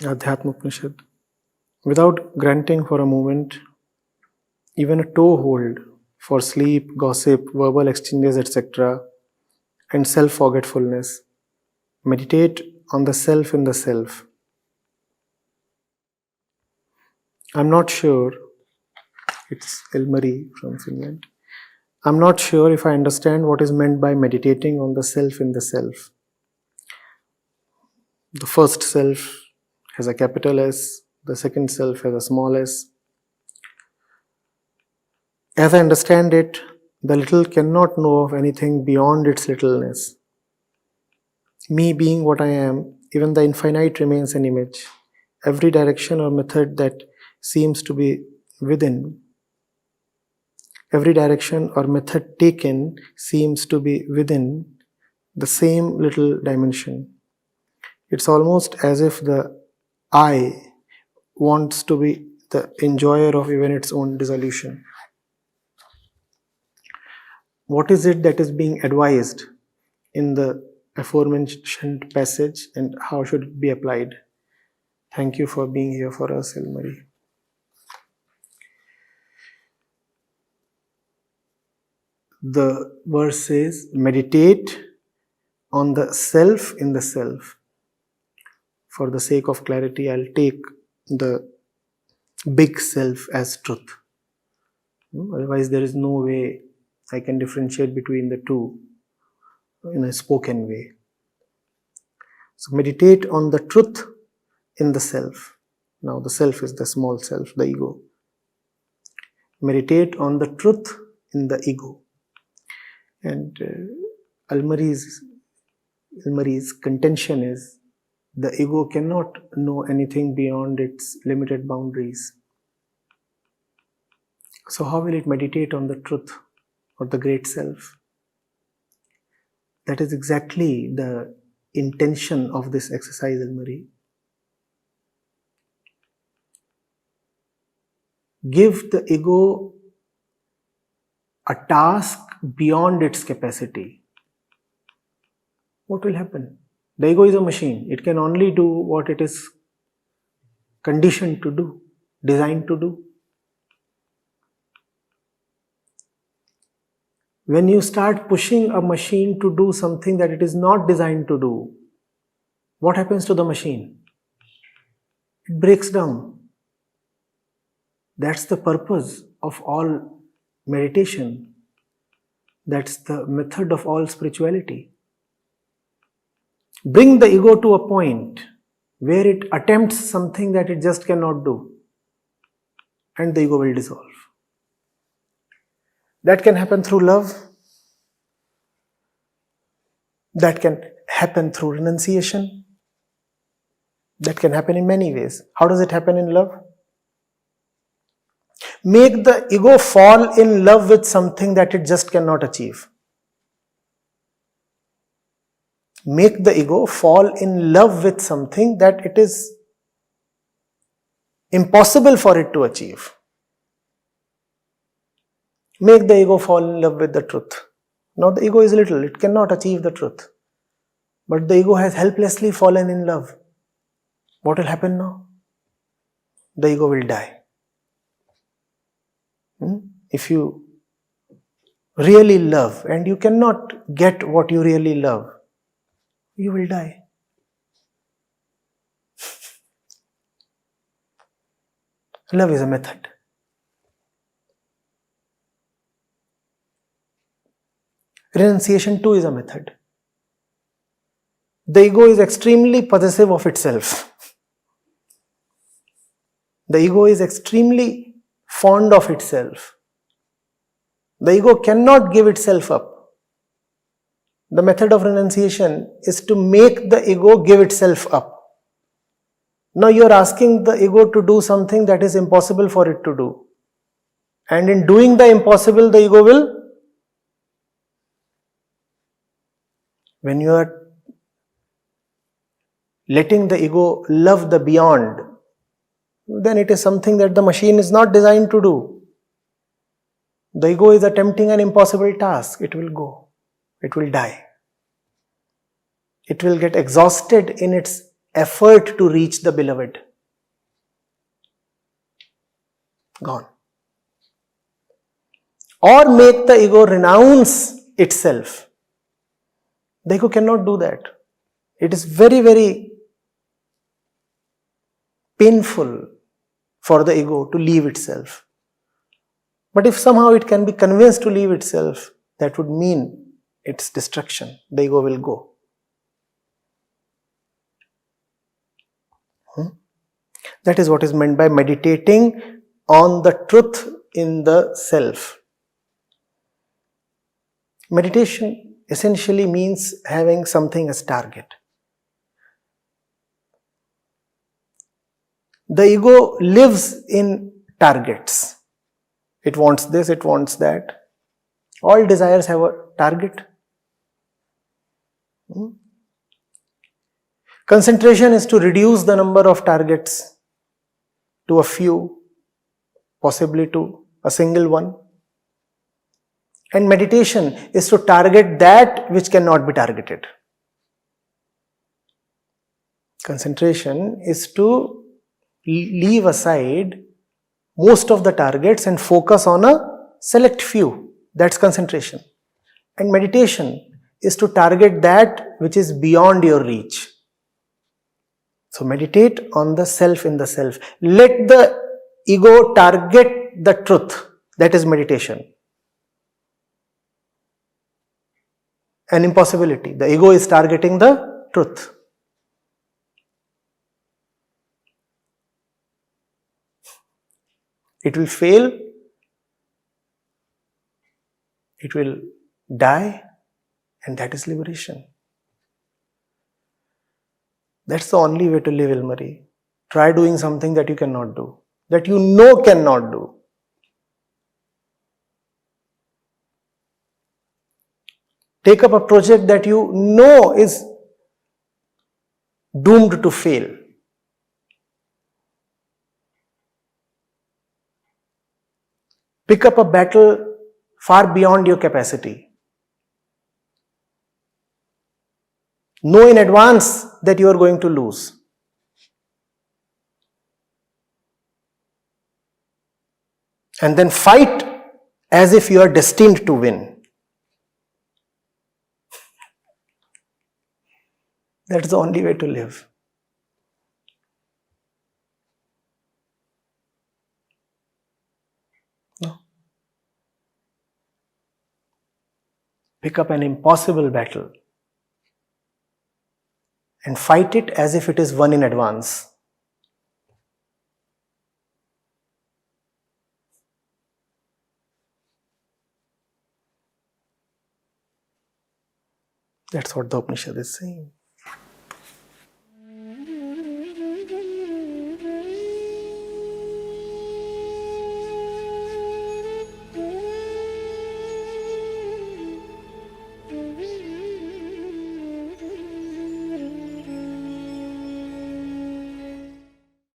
Adhyatma Upanishad. Without granting for a moment even a toehold for sleep, gossip, verbal exchanges, etc., and self-forgetfulness, meditate on the self in the self. I'm not sure, it's Ilmari from Finland. I'm not sure if I understand what is meant by meditating on the self in the self. The first self has a capital S, the second self has a small s. As I understand it, the little cannot know of anything beyond its littleness. Me being what I am, even the infinite remains an image. Every direction or method that seems to be within, every direction or method taken seems to be within the same little dimension. It's almost as if the I wants to be the enjoyer of even its own dissolution. What is it that is being advised in the aforementioned passage, and how should it be applied? Thank you for being here for us, Ilmari. The verse says, meditate on the self in the self. For the sake of clarity, I'll take the big self as truth. Otherwise, there is no way I can differentiate between the two in a spoken way. So meditate on the truth in the self. Now the self is the small self, the ego. Meditate on the truth in the ego. And Ilmari's contention is the ego cannot know anything beyond its limited boundaries. So how will it meditate on the truth or the great self? That is exactly the intention of this exercise, Ilmari. Give the ego a task beyond its capacity. What will happen? The ego is a machine. It can only do what it is conditioned to do, designed to do. When you start pushing a machine to do something that it is not designed to do, what happens to the machine? It breaks down. That's the purpose of all meditation. That's the method of all spirituality. Bring the ego to a point where it attempts something that it just cannot do, and the ego will dissolve. That can happen through love. That can happen through renunciation. That can happen in many ways. How does it happen in love? Make the ego fall in love with something that it just cannot achieve. Make the ego fall in love with something that it is impossible for it to achieve. Make the ego fall in love with the truth. Now the ego is little, it cannot achieve the truth. But the ego has helplessly fallen in love. What will happen now? The ego will die. If you really love and you cannot get what you really love, you will die. Love is a method. Renunciation too is a method. The ego is extremely possessive of itself. The ego is extremely fond of itself. The ego cannot give itself up. The method of renunciation is to make the ego give itself up. Now you are asking the ego to do something that is impossible for it to do. And in doing the impossible, the ego will. When you are letting the ego love the beyond, then it is something that the machine is not designed to do. The ego is attempting an impossible task. It will go. It will die. It will get exhausted in its effort to reach the beloved. Gone. Or make the ego renounce itself. The ego cannot do that. It is very, very painful for the ego to leave itself. But if somehow it can be convinced to leave itself, that would mean its destruction. The ego will go. That is what is meant by meditating on the truth in the self. Meditation essentially means having something as target. The ego lives in targets. It wants this, it wants that. All desires have a target. Concentration is to reduce the number of targets to a few, possibly to a single one. And meditation is to target that which cannot be targeted. Concentration is to leave aside most of the targets and focus on a select few. That's concentration. And meditation is to target that which is beyond your reach. So meditate on the self in the self. Let the ego target the truth. That is meditation. An impossibility. The ego is targeting the truth. It will fail. It will die. And that is liberation. That's the only way to live, Ilmari. Try doing something that you cannot do. That you know cannot do. Take up a project that you know is doomed to fail. Pick up a battle far beyond your capacity. Know in advance that you are going to lose. And then fight as if you are destined to win. That's the only way to live. No. Pick up an impossible battle and fight it as if it is won in advance. That's what the Upanishad is saying.